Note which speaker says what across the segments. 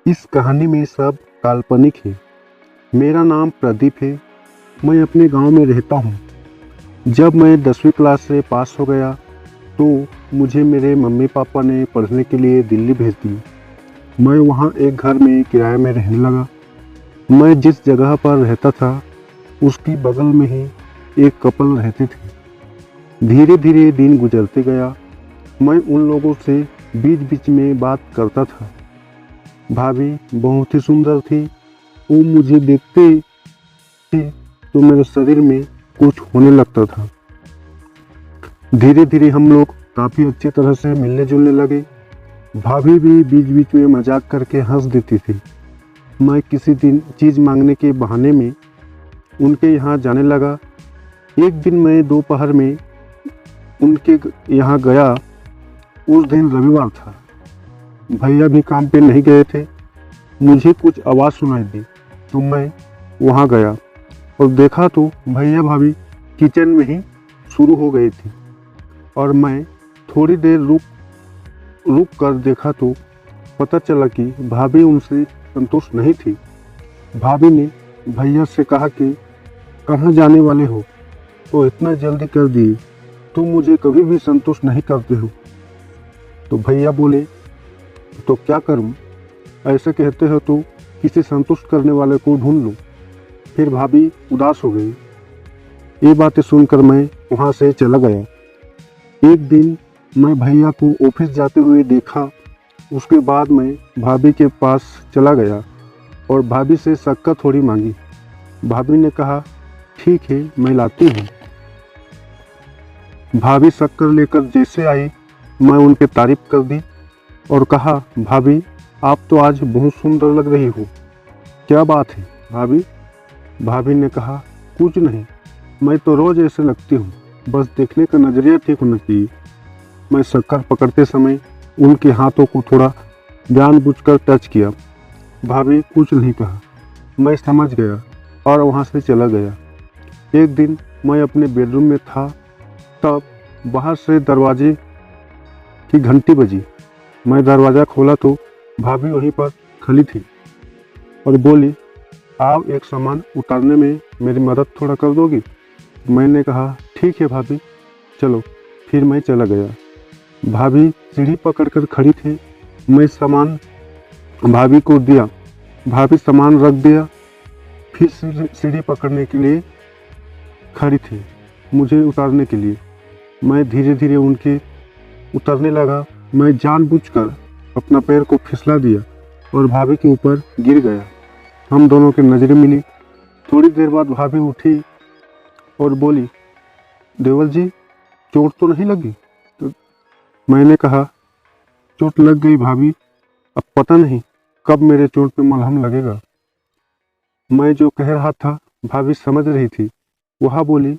Speaker 1: इस कहानी में सब काल्पनिक है। मेरा नाम प्रदीप है। मैं अपने गांव में रहता हूँ। जब मैं 10वीं क्लास से पास हो गया तो मुझे मेरे मम्मी पापा ने पढ़ने के लिए दिल्ली भेज दी। मैं वहाँ एक घर में किराए में रहने लगा। मैं जिस जगह पर रहता था उसकी बगल में ही एक कपल रहते थे। धीरे धीरे दिन गुजरते गया। मैं उन लोगों से बीच बीच में बात करता था। भाभी बहुत ही सुंदर थी। वो मुझे देखते ही तो मेरे शरीर में कुछ होने लगता था। धीरे धीरे हम लोग काफ़ी अच्छी तरह से मिलने जुलने लगे। भाभी भी बीच बीच में मजाक करके हंस देती थी। मैं किसी दिन चीज़ मांगने के बहाने में उनके यहाँ जाने लगा। एक दिन मैं दोपहर में उनके यहाँ गया। उस दिन रविवार था। भैया भी काम पे नहीं गए थे। मुझे कुछ आवाज़ सुनाई दी तो मैं वहाँ गया और देखा तो भैया भाभी किचन में ही शुरू हो गई थी। और मैं थोड़ी देर रुक कर देखा तो पता चला कि भाभी उनसे संतुष्ट नहीं थी। भाभी ने भैया से कहा कि कहाँ जाने वाले हो, तो इतना जल्दी कर दिए, तुम मुझे कभी भी संतुष्ट नहीं करते हो। तो भैया बोले, तो क्या करूं? ऐसे कहते हो तो किसी संतुष्ट करने वाले को ढूंढ लूं। फिर भाभी उदास हो गई। ये बातें सुनकर मैं वहाँ से चला गया। एक दिन मैं भैया को ऑफिस जाते हुए देखा। उसके बाद मैं भाभी के पास चला गया और भाभी से शक्कर थोड़ी मांगी। भाभी ने कहा, ठीक है, मैं लाती हूँ। भाभी शक्कर लेकर जैसे आई, मैं उनकी तारीफ कर दी और कहा, भाभी आप तो आज बहुत सुंदर लग रही हो। क्या बात है भाभी? भाभी ने कहा, कुछ नहीं, मैं तो रोज़ ऐसे लगती हूँ, बस देखने का नज़रिया ठीक होना चाहिए। मैं शक्कर पकड़ते समय उनके हाथों को थोड़ा जानबूझकर टच किया। भाभी कुछ नहीं कहा। मैं समझ गया और वहाँ से चला गया। एक दिन मैं अपने बेडरूम में था, तब बाहर से दरवाजे की घंटी बजी। मैं दरवाज़ा खोला तो भाभी वहीं पर खड़ी थी और बोली, आप एक सामान उतारने में मेरी मदद थोड़ा कर दोगी? मैंने कहा, ठीक है भाभी, चलो। फिर मैं चला गया। भाभी सीढ़ी पकड़कर खड़ी थी। मैं सामान भाभी को दिया। भाभी सामान रख दिया। फिर सीढ़ी पकड़ने के लिए खड़ी थी मुझे उतारने के लिए। मैं धीरे धीरे उनके उतरने लगा। मैं जानबूझकर अपना पैर को फिसला दिया और भाभी के ऊपर गिर गया। हम दोनों की नज़रें मिली। थोड़ी देर बाद भाभी उठी और बोली, देवर जी, चोट तो नहीं लगी? तो मैंने कहा, चोट लग गई भाभी, अब पता नहीं कब मेरे चोट पे मलहम लगेगा। मैं जो कह रहा था भाभी समझ रही थी। वह बोली,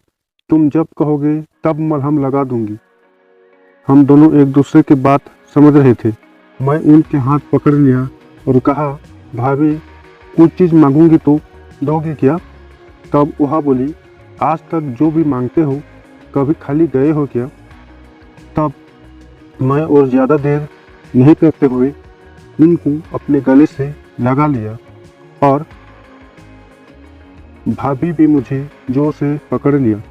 Speaker 1: तुम जब कहोगे तब मलहम लगा दूंगी। हम दोनों एक दूसरे की बात समझ रहे थे। मैं उनके हाथ पकड़ लिया और कहा, भाभी कुछ चीज़ मांगूंगी तो दोगे क्या? तब वह बोली, आज तक जो भी मांगते हो कभी खाली गए हो क्या? तब मैं और ज़्यादा देर नहीं करते हुए उनको अपने गले से लगा लिया और भाभी भी मुझे जोर से पकड़ लिया।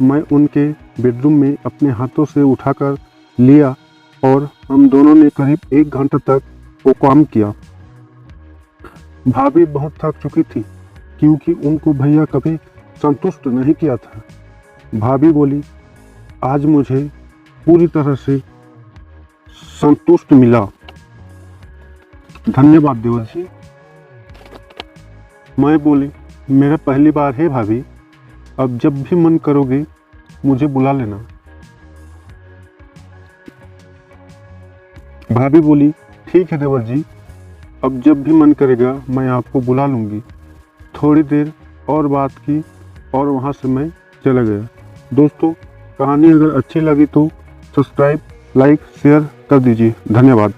Speaker 1: मैं उनके बेडरूम में अपने हाथों से उठाकर लिया और हम दोनों ने करीब 1 घंटा तक वो काम किया। भाभी बहुत थक चुकी थी क्योंकि उनको भैया कभी संतुष्ट नहीं किया था। भाभी बोली, आज मुझे पूरी तरह से संतुष्ट मिला। धन्यवाद देवर जी। मैं बोली, मेरा पहली बार है भाभी, अब जब भी मन करोगे मुझे बुला लेना। भाभी बोली, ठीक है देवर जी, अब जब भी मन करेगा मैं आपको बुला लूँगी। थोड़ी देर और बात की और वहाँ से मैं चला गया। दोस्तों, कहानी अगर अच्छी लगी तो सब्सक्राइब, लाइक, शेयर कर दीजिए। धन्यवाद।